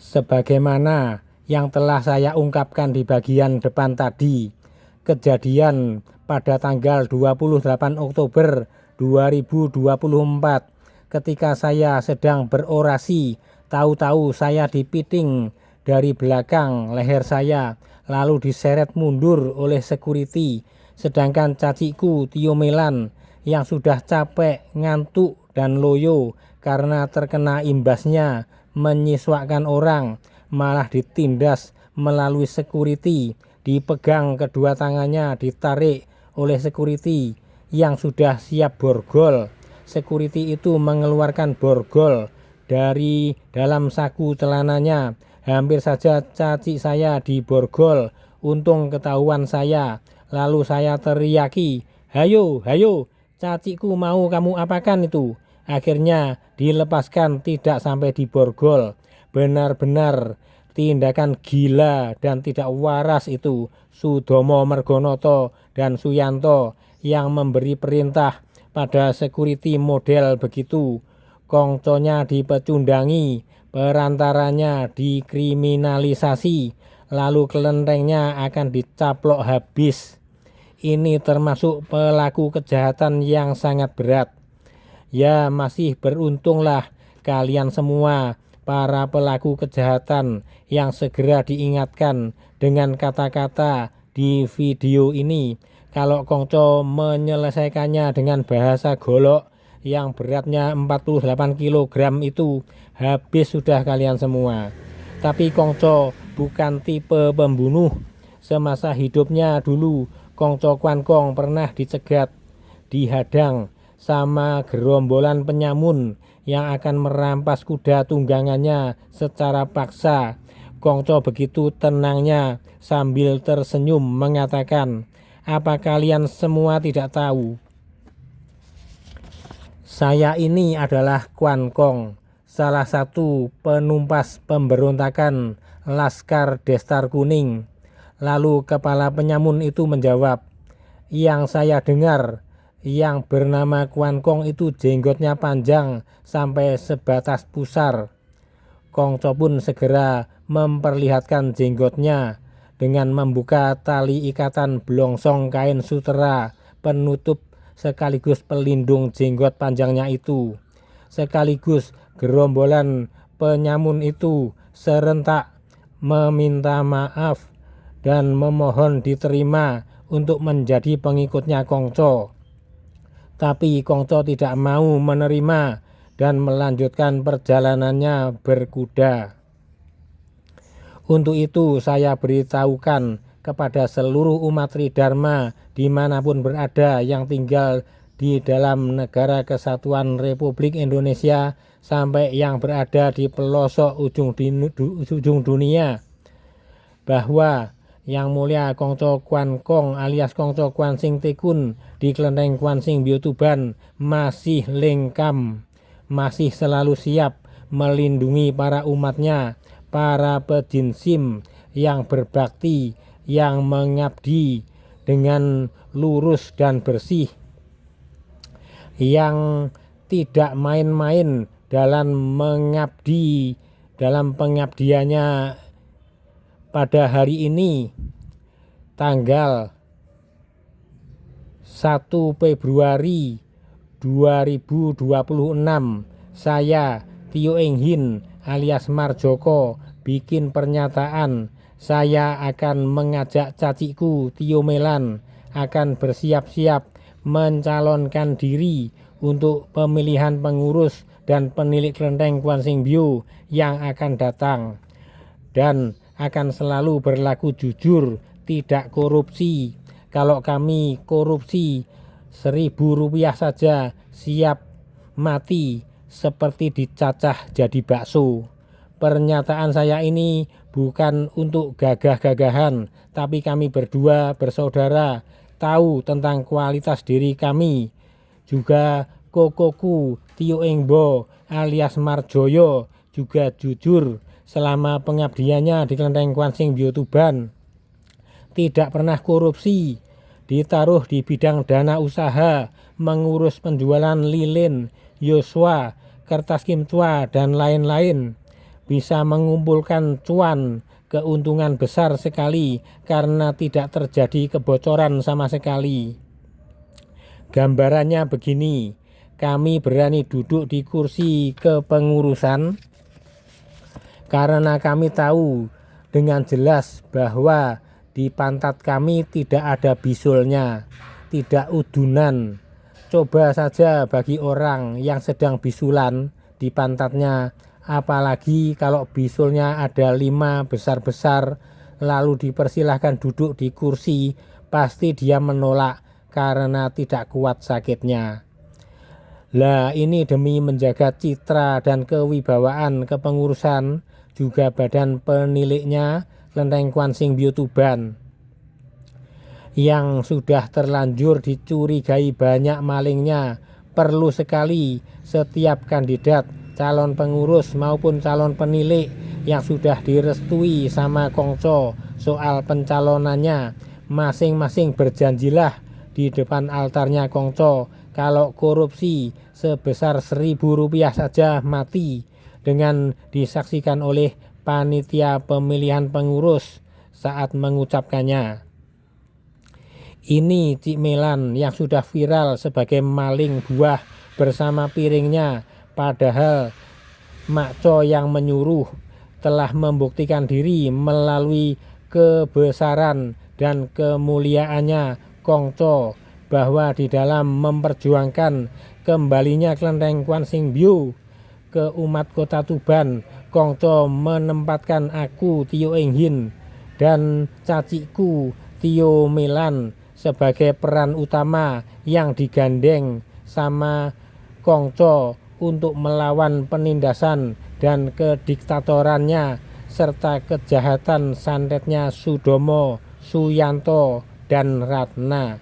Sebagaimana yang telah saya ungkapkan di bagian depan tadi, kejadian pada tanggal 28 Oktober 2024 ketika saya sedang berorasi, tahu-tahu saya dipiting dari belakang leher saya, lalu diseret mundur oleh security, sedangkan caciku Tio Melan yang sudah capek, ngantuk, dan loyo karena terkena imbasnya menyiswakan orang, malah ditindas melalui security, dipegang kedua tangannya, ditarik oleh security yang sudah siap borgol. Security itu mengeluarkan borgol dari dalam saku celananya. Hampir saja caci saya diborgol. Untung ketahuan saya. Lalu saya teriaki, "Hayo, hayo, caciku mau kamu apakan itu?" Akhirnya dilepaskan, tidak sampai diborgol. Benar-benar tindakan gila dan tidak waras itu Sudomo Mergonoto dan Suyanto yang memberi perintah pada security model begitu. Kongconya dipecundangi, perantaranya dikriminalisasi, lalu kelentengnya akan dicaplok habis. Ini termasuk pelaku kejahatan yang sangat berat. Ya, masih beruntunglah kalian semua para pelaku kejahatan yang segera diingatkan dengan kata-kata di video ini. Kalau Kongco menyelesaikannya dengan bahasa golok yang beratnya 48 kg itu, habis sudah kalian semua. Tapi Kongco bukan tipe pembunuh. Semasa hidupnya dulu Kongco Kwankong pernah dicegat, dihadang sama gerombolan penyamun yang akan merampas kuda tunggangannya secara paksa. Kongco begitu tenangnya sambil tersenyum mengatakan, "Apa kalian semua tidak tahu? Saya ini adalah Kwankong, salah satu penumpas pemberontakan Laskar Destar Kuning." Lalu kepala penyamun itu menjawab, "Yang saya dengar, yang bernama Kwankong itu jenggotnya panjang sampai sebatas pusar." Kongco pun segera memperlihatkan jenggotnya dengan membuka tali ikatan blongsong kain sutera penutup sekaligus pelindung jenggot panjangnya itu. Sekaligus gerombolan penyamun itu serentak meminta maaf dan memohon diterima untuk menjadi pengikutnya Kongco. Tapi Kongco tidak mau menerima dan melanjutkan perjalanannya berkuda. Untuk itu saya beritahukan kepada seluruh umat Tridharma dimanapun berada yang tinggal di dalam negara kesatuan Republik Indonesia sampai yang berada di pelosok ujung dunia, bahwa Yang Mulia Kongco Kwankong alias Kongco Kwansing Tekun di kelenteng Kwansing Biotuban masih lengkam, masih selalu siap melindungi para umatnya, para pejinsim yang berbakti, yang mengabdi dengan lurus dan bersih, yang tidak main-main dalam mengabdi, dalam pengabdiannya. Pada hari ini tanggal 1 Februari 2026 saya Tio Eng Hin alias Marjoko bikin pernyataan. Saya akan mengajak caciku Tio Melan akan bersiap-siap mencalonkan diri untuk pemilihan pengurus dan penilik kelenteng Kwansing Bio yang akan datang, dan akan selalu berlaku jujur, tidak korupsi. Kalau kami korupsi, 1.000 rupiah saja siap mati seperti dicacah jadi bakso. Pernyataan saya ini bukan untuk gagah-gagahan, tapi kami berdua bersaudara tahu tentang kualitas diri kami. Juga kokoku Tio Engbo alias Marjoyo juga jujur selama pengabdiannya di kelenteng Kwansing Biotuban. Tidak pernah korupsi, ditaruh di bidang dana usaha, mengurus penjualan lilin, yoswa, kertas kimtua, dan lain-lain. bisa mengumpulkan cuan, keuntungan besar sekali karena tidak terjadi kebocoran sama sekali. Gambarannya begini, kami berani duduk di kursi kepengurusan karena kami tahu dengan jelas bahwa di pantat kami tidak ada bisulnya, tidak udunan. Coba saja bagi orang yang sedang bisulan di pantatnya, apalagi kalau bisulnya ada 5 besar-besar, lalu dipersilahkan duduk di kursi, pasti dia menolak karena tidak kuat sakitnya. Lah ini demi menjaga citra dan kewibawaan kepengurusan, juga badan peniliknya Klenteng Kwan Sing Byo Tuban yang sudah terlanjur dicurigai banyak malingnya, perlu sekali setiap kandidat calon pengurus maupun calon penilik yang sudah direstui sama Kongco soal pencalonannya, masing-masing berjanjilah di depan altarnya Kongco kalau korupsi sebesar Rp1.000 saja mati dengan disaksikan oleh panitia pemilihan pengurus saat mengucapkannya. Ini Cik Melan yang sudah viral sebagai maling buah bersama piringnya, padahal Makco yang menyuruh telah membuktikan diri melalui kebesaran dan kemuliaannya Kongco bahwa di dalam memperjuangkan kembalinya Klenteng Kwan Sing Byo ke umat kota Tuban, Kongco menempatkan aku Tio Eng Hin dan cacikku Tio Melan sebagai peran utama yang digandeng sama Kongco untuk melawan penindasan dan kediktatorannya serta kejahatan santetnya Sudomo, Suyanto, dan Ratna.